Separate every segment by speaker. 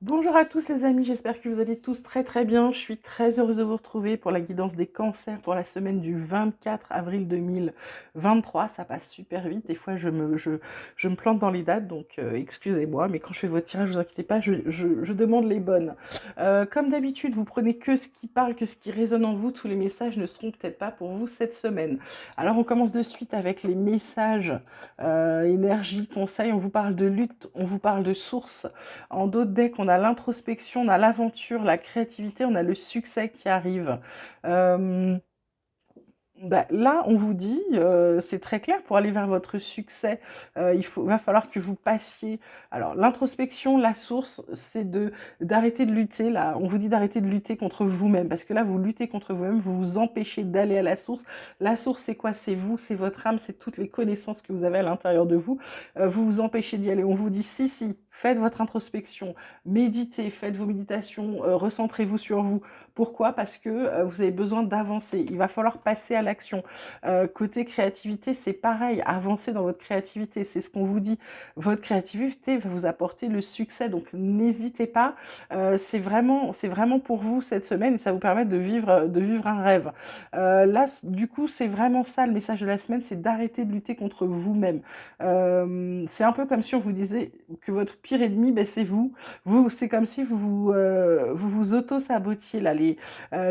Speaker 1: Bonjour à tous les amis, j'espère que vous allez tous très très bien. Je suis très heureuse de vous retrouver pour la guidance des cancers pour la semaine du 24 avril 2023. Ça passe super vite, des fois je me plante dans les dates, donc excusez-moi, mais quand je fais votre tirage, vous inquiétez pas, je demande les bonnes. Comme d'habitude, vous prenez que ce qui parle, que ce qui résonne en vous, tous les messages ne seront peut-être pas pour vous cette semaine. Alors on commence de suite avec les messages énergie, conseil, on vous parle de lutte, on vous parle de source. En d'autres decks, on a l'introspection, on a l'aventure, la créativité, on a le succès qui arrive. Euh, Là, on vous dit, c'est très clair, pour aller vers votre succès, va falloir que vous passiez. Alors, l'introspection, la source, c'est d'arrêter de lutter. Là, on vous dit d'arrêter de lutter contre vous-même, parce que là, vous luttez contre vous-même, vous vous empêchez d'aller à la source. La source, c'est quoi? C'est vous, c'est votre âme, c'est toutes les connaissances que vous avez à l'intérieur de vous. Vous vous empêchez d'y aller. On vous dit, si, faites votre introspection, méditez, faites vos méditations, recentrez-vous sur vous. Pourquoi? Parce que vous avez besoin d'avancer. Il va falloir passer à l'action. Côté créativité, c'est pareil. Avancer dans votre créativité, c'est ce qu'on vous dit. Votre créativité va vous apporter le succès. Donc n'hésitez pas. C'est vraiment pour vous cette semaine et ça vous permet de vivre un rêve. Là, du coup, c'est vraiment ça le message de la semaine, c'est d'arrêter de lutter contre vous-même. C'est un peu comme si on vous disait que votre pire ennemi, ben, c'est vous. C'est comme si vous auto-sabotiez là.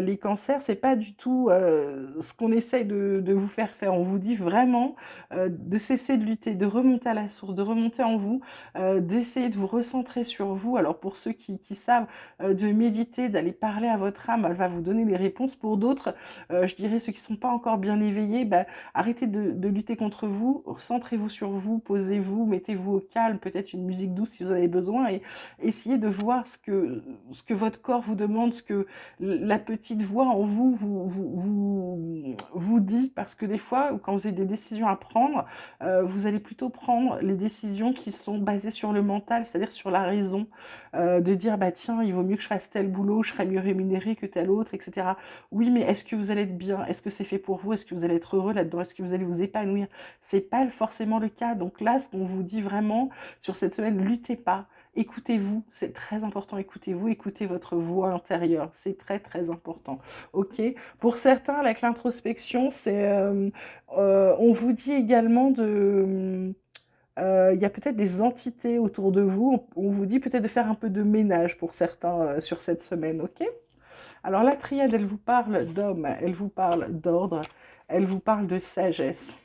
Speaker 1: Les cancers, c'est pas du tout ce qu'on essaye de vous faire faire. On vous dit vraiment de cesser de lutter, de remonter à la source, de remonter en vous, d'essayer de vous recentrer sur vous. Alors pour ceux qui savent, de méditer, d'aller parler à votre âme, elle va vous donner les réponses. Pour d'autres, je dirais ceux qui ne sont pas encore bien éveillés, bah, arrêtez de lutter contre vous, centrez-vous sur vous, posez-vous, mettez-vous au calme, peut-être une musique douce si vous en avez besoin, et essayez de voir ce que votre corps vous demande, ce que la petite voix en vous dit, parce que des fois, quand vous avez des décisions à prendre, vous allez plutôt prendre les décisions qui sont basées sur le mental, c'est-à-dire sur la raison, de dire, bah tiens, il vaut mieux que je fasse tel boulot, je serai mieux rémunéré que tel autre, etc. Oui, mais est-ce que vous allez être bien? Est-ce que c'est fait pour vous? Est-ce que vous allez être heureux là-dedans? Est-ce que vous allez vous épanouir? C'est pas forcément le cas. Donc là, ce qu'on vous dit vraiment sur cette semaine, luttez pas. Écoutez-vous, c'est très important, écoutez-vous, écoutez votre voix intérieure, c'est très très important. Ok. Pour certains, avec l'introspection, on vous dit également il y a peut-être des entités autour de vous, on vous dit peut-être de faire un peu de ménage pour certains sur cette semaine, ok? Alors la triade, elle vous parle d'homme, elle vous parle d'ordre, elle vous parle de sagesse.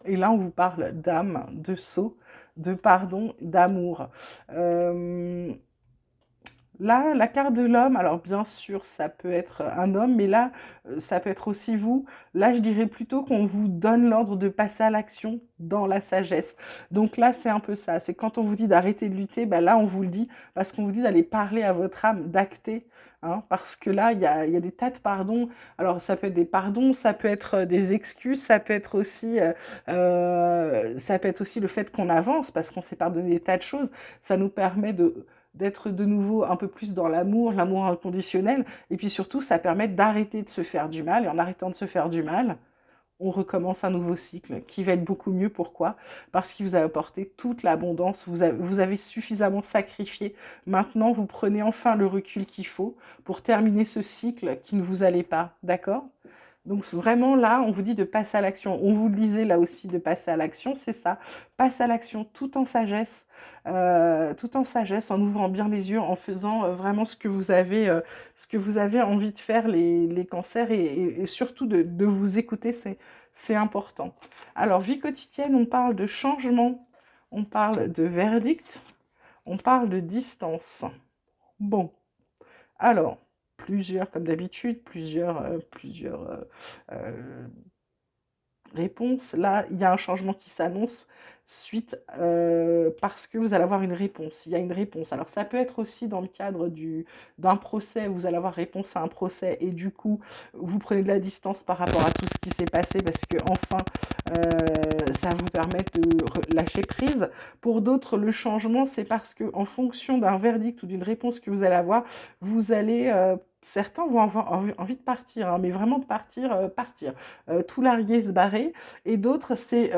Speaker 1: Et là, on vous parle d'âme, de sceau, de pardon, d'amour. Euh, Là, la carte de l'homme, alors bien sûr, ça peut être un homme, mais là, ça peut être aussi vous. Là, je dirais plutôt qu'on vous donne l'ordre de passer à l'action dans la sagesse. Donc là, c'est un peu ça. C'est quand on vous dit d'arrêter de lutter, ben là, on vous le dit parce qu'on vous dit d'aller parler à votre âme, d'acter. Hein, parce que là, il y a des tas de pardons. Alors, ça peut être des pardons, ça peut être des excuses, ça peut être aussi le fait qu'on avance parce qu'on s'est pardonné des tas de choses. Ça nous permet d'être de nouveau un peu plus dans l'amour, l'amour inconditionnel, et puis surtout, ça permet d'arrêter de se faire du mal, et en arrêtant de se faire du mal, on recommence un nouveau cycle qui va être beaucoup mieux. Pourquoi? Parce qu'il vous a apporté toute l'abondance, vous avez suffisamment sacrifié. Maintenant, vous prenez enfin le recul qu'il faut pour terminer ce cycle qui ne vous allait pas, d'accord? Donc vraiment là, on vous dit de passer à l'action. On vous le disait là aussi de passer à l'action, c'est ça. Passe à l'action tout en sagesse, en ouvrant bien les yeux, en faisant vraiment ce que vous avez envie de faire les cancers et surtout de vous écouter, c'est important. Alors vie quotidienne, on parle de changement, on parle de verdict, on parle de distance. Bon, alors comme d'habitude, euh, réponse. Là, il y a un changement qui s'annonce parce que vous allez avoir une réponse. Il y a une réponse. Alors, ça peut être aussi dans le cadre d'un procès, vous allez avoir réponse à un procès et du coup, vous prenez de la distance par rapport à tout ce qui s'est passé parce que, enfin, ça vous permet de lâcher prise. Pour d'autres, le changement, c'est parce que, en fonction d'un verdict ou d'une réponse que vous allez avoir, vous allez certains vont avoir envie de partir, hein, mais vraiment de partir, partir, tout larguer, se barrer. Et d'autres, c'est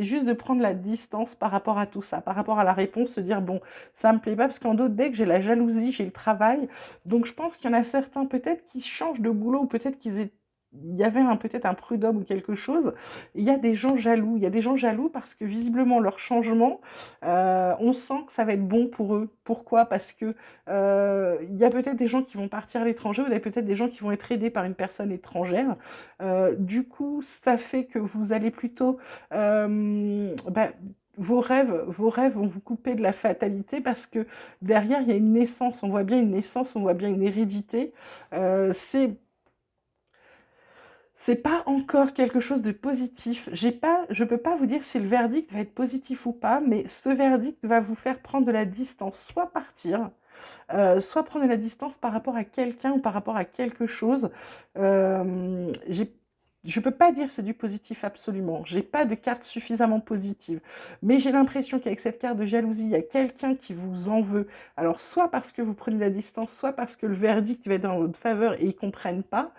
Speaker 1: juste de prendre la distance par rapport à tout ça, par rapport à la réponse, se dire: «Bon, ça me plaît pas», parce qu'en d'autres decks, j'ai la jalousie, j'ai le travail. Donc je pense qu'il y en a certains peut-être qui changent de boulot ou peut-être il y avait peut-être un prud'homme ou quelque chose. Il y a des gens jaloux. Il y a des gens jaloux parce que visiblement leur changement, on sent que ça va être bon pour eux. Pourquoi? Parce que il y a peut-être des gens qui vont partir à l'étranger ou il y a peut-être des gens qui vont être aidés par une personne étrangère. Du coup, ça fait que vous allez plutôt... bah, vos rêves vont vous couper de la fatalité parce que derrière, il y a une naissance. On voit bien une naissance, on voit bien une hérédité. C'est pas encore quelque chose de positif. Je peux pas vous dire si le verdict va être positif ou pas, mais ce verdict va vous faire prendre de la distance, soit partir, soit prendre de la distance par rapport à quelqu'un ou par rapport à quelque chose. J'ai Je peux pas dire c'est du positif absolument. J'ai pas de carte suffisamment positive. Mais j'ai l'impression qu'avec cette carte de jalousie, il y a quelqu'un qui vous en veut. Alors, soit parce que vous prenez la distance, soit parce que le verdict va être dans votre faveur et ils comprennent pas.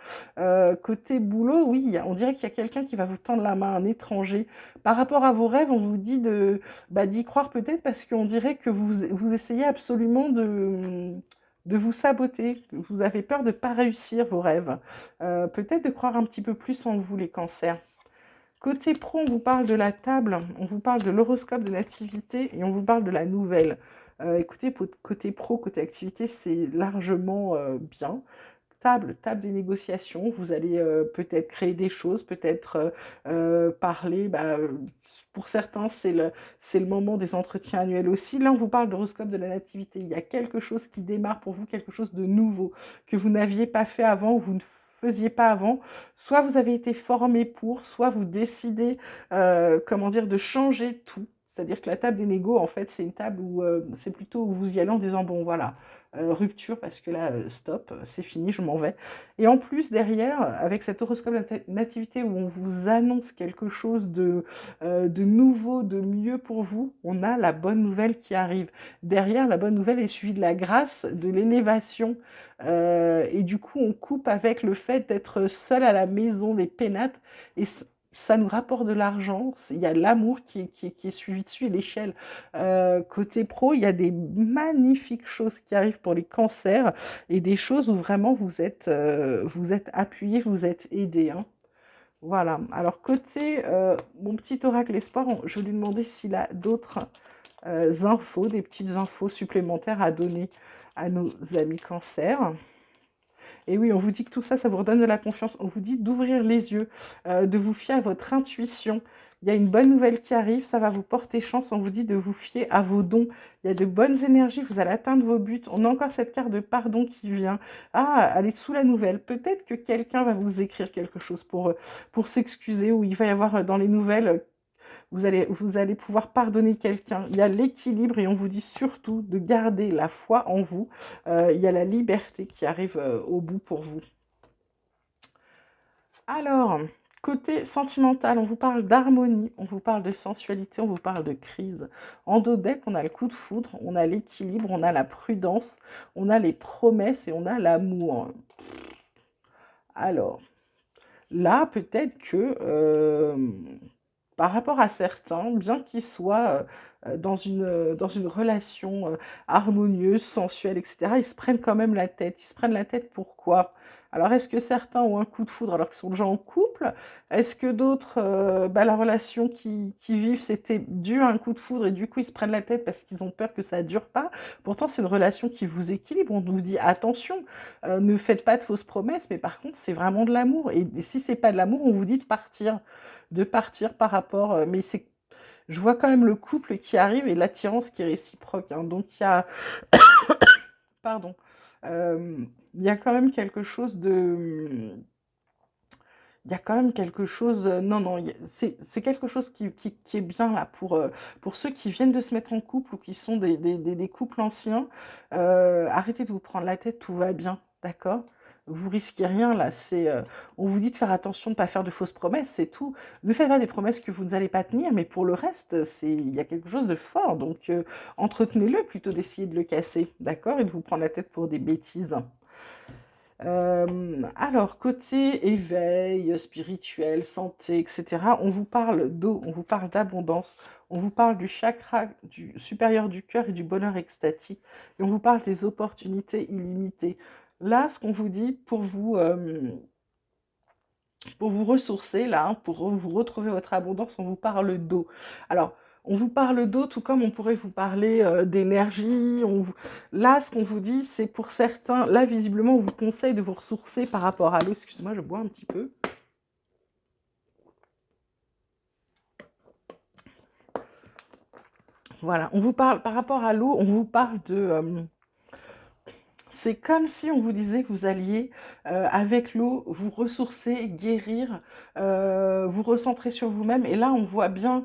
Speaker 1: Côté boulot, oui, on dirait qu'il y a quelqu'un qui va vous tendre la main, un étranger. Par rapport à vos rêves, on vous dit d'y croire peut-être parce qu'on dirait que vous essayez absolument de vous saboter. Vous avez peur de ne pas réussir vos rêves. Peut-être de croire un petit peu plus en vous, les cancers. Côté pro, on vous parle de la table, on vous parle de l'horoscope de nativité et on vous parle de la nouvelle. Écoutez, côté pro, côté activité, c'est largement bien. Table des négociations, vous allez peut-être créer des choses, peut-être parler, pour certains c'est le moment des entretiens annuels aussi. Là on vous parle d'horoscope de la nativité, il y a quelque chose qui démarre pour vous, quelque chose de nouveau, que vous n'aviez pas fait avant, ou vous ne faisiez pas avant. Soit vous avez été formé pour, soit vous décidez, comment dire, de changer tout. C'est-à-dire que la table des négos, en fait, c'est une table où c'est plutôt où vous y allez en disant, bon voilà, rupture parce que là, stop, c'est fini, je m'en vais. Et en plus, derrière, avec cet horoscope de nativité où on vous annonce quelque chose de nouveau, de mieux pour vous, on a la bonne nouvelle qui arrive. Derrière, la bonne nouvelle est suivie de la grâce, de l'élévation. Et du coup, on coupe avec le fait d'être seul à la maison, les pénates. Et ça nous rapporte de l'argent, il y a l'amour qui est suivi dessus et l'échelle. Côté pro, il y a des magnifiques choses qui arrivent pour les cancers et des choses où vraiment vous êtes appuyé, vous êtes aidé, hein. Voilà. Alors côté mon petit oracle espoir, je vais lui demander s'il a d'autres infos, des petites infos supplémentaires à donner à nos amis cancers. Et oui, on vous dit que tout ça, ça vous redonne de la confiance. On vous dit d'ouvrir les yeux, de vous fier à votre intuition. Il y a une bonne nouvelle qui arrive, ça va vous porter chance. On vous dit de vous fier à vos dons. Il y a de bonnes énergies, vous allez atteindre vos buts. On a encore cette carte de pardon qui vient. Ah, elle est sous la nouvelle. Peut-être que quelqu'un va vous écrire quelque chose pour s'excuser, ou il va y avoir dans les nouvelles vous allez pouvoir pardonner quelqu'un. Il y a l'équilibre et on vous dit surtout de garder la foi en vous. Il y a la liberté qui arrive au bout pour vous. Alors, côté sentimental, on vous parle d'harmonie, on vous parle de sensualité, on vous parle de crise. En dos deck, on a le coup de foudre, on a l'équilibre, on a la prudence, on a les promesses et on a l'amour. Alors, là, peut-être que par rapport à certains, bien qu'ils soient dans une relation harmonieuse, sensuelle, etc., ils se prennent quand même la tête. Ils se prennent la tête pourquoi? Alors, est-ce que certains ont un coup de foudre alors qu'ils sont déjà en couple? Est-ce que d'autres, la relation qui vivent, c'était dû à un coup de foudre et du coup, ils se prennent la tête parce qu'ils ont peur que ça ne dure pas? Pourtant, c'est une relation qui vous équilibre. On vous dit, attention, ne faites pas de fausses promesses, mais par contre, c'est vraiment de l'amour. Et si c'est pas de l'amour, on vous dit de partir par rapport, mais c'est, je vois quand même le couple qui arrive et l'attirance qui est réciproque, hein. Donc il y a, pardon, il y a quand même quelque chose de, il y a quand même quelque chose, non, non, c'est quelque chose qui est bien là pour ceux qui viennent de se mettre en couple ou qui sont des couples anciens. Arrêtez de vous prendre la tête, tout va bien, d'accord? Vous risquez rien là, on vous dit de faire attention de ne pas faire de fausses promesses, c'est tout. Ne faites pas des promesses que vous n'allez pas tenir, mais pour le reste, il y a quelque chose de fort, donc entretenez-le plutôt d'essayer de le casser, d'accord? Et de vous prendre la tête pour des bêtises. Alors, côté éveil, spirituel, santé, etc., on vous parle d'eau, on vous parle d'abondance, on vous parle du chakra supérieur du cœur et du bonheur extatique, et on vous parle des opportunités illimitées. Là, ce qu'on vous dit pour vous ressourcer, là, hein, pour vous retrouver votre abondance, on vous parle d'eau. Alors, on vous parle d'eau, tout comme on pourrait vous parler d'énergie. Là, ce qu'on vous dit, c'est pour certains, là, visiblement, on vous conseille de vous ressourcer par rapport à l'eau. Excusez-moi, je bois un petit peu. Voilà, on vous parle, par rapport à l'eau, on vous parle c'est comme si on vous disait que vous alliez, avec l'eau, vous ressourcer, guérir, vous recentrer sur vous-même. Et là, on voit bien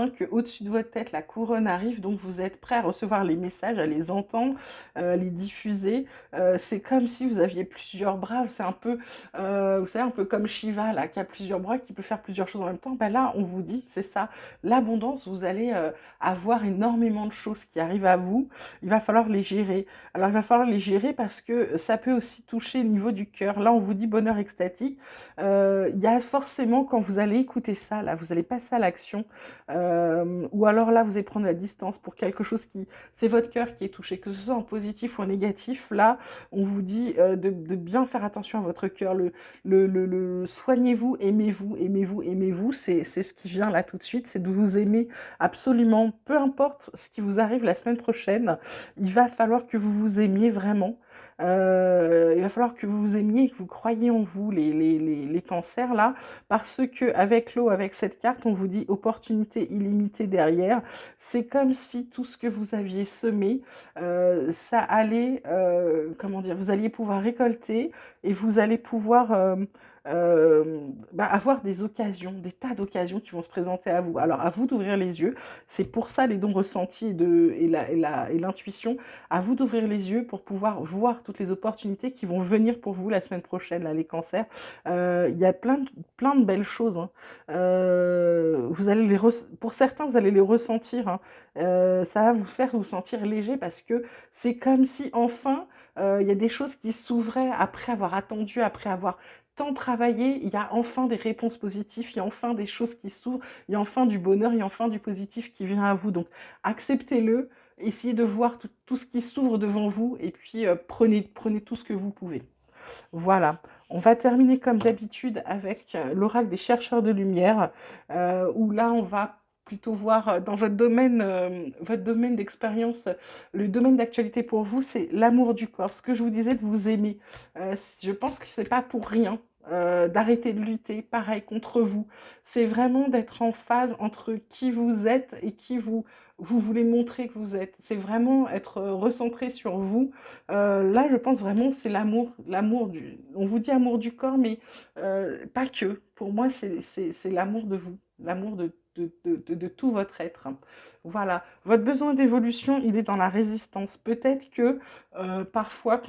Speaker 1: qu'au-dessus de votre tête, la couronne arrive, donc vous êtes prêt à recevoir les messages, à les entendre, les diffuser. C'est comme si vous aviez plusieurs bras. C'est un peu, vous savez, un peu comme Shiva, là, qui a plusieurs bras, qui peut faire plusieurs choses en même temps. Ben là, on vous dit, c'est ça, l'abondance, vous allez avoir énormément de choses qui arrivent à vous. Il va falloir les gérer. Alors, il va falloir les gérer parce que ça peut aussi toucher le niveau du cœur. Là, on vous dit bonheur extatique. Il y a forcément, quand vous allez écouter ça, là, vous allez passer à l'action. Ou alors là, vous allez prendre la distance pour quelque chose qui... C'est votre cœur qui est touché, que ce soit en positif ou en négatif. Là, on vous dit de bien faire attention à votre cœur. Soignez-vous, aimez-vous, aimez-vous, aimez-vous. C'est ce qui vient là tout de suite. C'est de vous aimer absolument. Peu importe ce qui vous arrive la semaine prochaine, il va falloir que vous vous aimiez vraiment. Il va falloir que vous vous aimiez, que vous croyiez en vous, les cancers là, parce que avec l'eau, avec cette carte, on vous dit opportunité illimitée derrière. C'est comme si tout ce que vous aviez semé, ça allait, comment dire, vous alliez pouvoir récolter et vous allez pouvoir avoir des occasions, des tas d'occasions qui vont se présenter à vous. Alors à vous d'ouvrir les yeux. C'est pour ça les dons ressentis et l'intuition, à vous d'ouvrir les yeux pour pouvoir voir toutes les opportunités qui vont venir pour vous la semaine prochaine, là, les cancers. Il y a plein de belles choses, hein. Vous allez pour certains, vous allez les ressentir, hein. Ça va vous faire vous sentir léger parce que c'est comme si enfin, il y a des choses qui s'ouvraient après avoir attendu, après avoir tant travaillé, il y a enfin des réponses positives, il y a enfin des choses qui s'ouvrent, il y a enfin du bonheur, il y a enfin du positif qui vient à vous. Donc, acceptez-le, essayez de voir tout ce qui s'ouvre devant vous et puis prenez tout ce que vous pouvez. Voilà, on va terminer comme d'habitude avec l'oracle des chercheurs de lumière, où là on va plutôt voir dans votre domaine d'expérience, le domaine d'actualité pour vous, c'est l'amour du corps. Ce que je vous disais de vous aimer, je pense que c'est pas pour rien. D'arrêter de lutter, pareil, contre vous. C'est vraiment d'être en phase entre qui vous êtes et qui vous voulez montrer que vous êtes. C'est vraiment être recentré sur vous. Là, je pense vraiment c'est on vous dit amour du corps, mais pas que. Pour moi, c'est l'amour de vous, l'amour de tout votre être. Voilà. Votre besoin d'évolution, il est dans la résistance. Peut-être que parfois,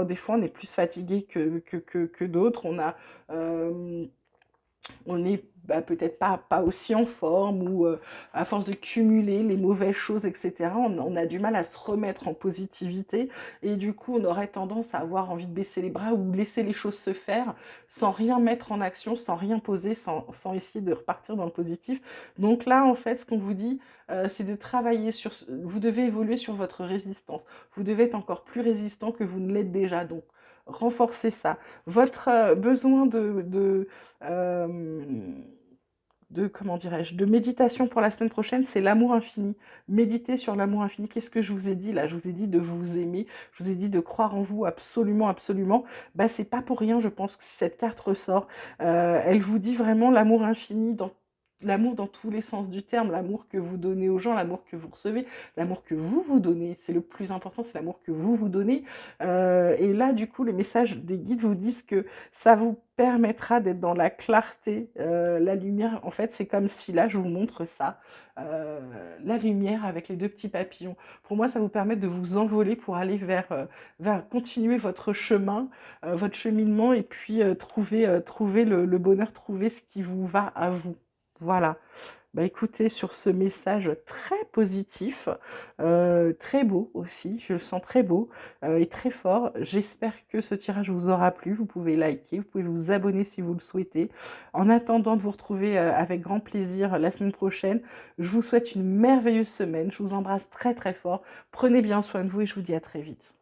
Speaker 1: des fois, on est plus fatigué que d'autres. On est peut-être pas aussi en forme ou à force de cumuler les mauvaises choses, etc., on a du mal à se remettre en positivité et du coup, on aurait tendance à avoir envie de baisser les bras ou laisser les choses se faire sans rien mettre en action, sans rien poser, sans essayer de repartir dans le positif. Donc là, en fait, ce qu'on vous dit, c'est de travailler vous devez évoluer sur votre résistance. Vous devez être encore plus résistant que vous ne l'êtes déjà. Donc, renforcez ça. Votre besoin comment dirais-je, de méditation pour la semaine prochaine, c'est l'amour infini. Méditez sur l'amour infini. Qu'est-ce que je vous ai dit là? Je vous ai dit de vous aimer, je vous ai dit de croire en vous absolument, absolument. C'est pas pour rien, je pense, que si cette carte ressort, elle vous dit vraiment l'amour infini l'amour dans tous les sens du terme, l'amour que vous donnez aux gens, l'amour que vous recevez, l'amour que vous vous donnez, c'est le plus important, c'est l'amour que vous vous donnez. Et là, du coup, les messages des guides vous disent que ça vous permettra d'être dans la clarté, la lumière. En fait, c'est comme si, là, je vous montre ça, la lumière avec les deux petits papillons. Pour moi, ça vous permet de vous envoler pour aller vers continuer votre chemin, votre cheminement, et puis trouver le bonheur, trouver ce qui vous va à vous. Voilà. Bah, écoutez, sur ce message très positif, très beau aussi, je le sens très beau, et très fort. J'espère que ce tirage vous aura plu. Vous pouvez liker, vous pouvez vous abonner si vous le souhaitez. En attendant de vous retrouver, avec grand plaisir la semaine prochaine, je vous souhaite une merveilleuse semaine. Je vous embrasse très, très fort. Prenez bien soin de vous et je vous dis à très vite.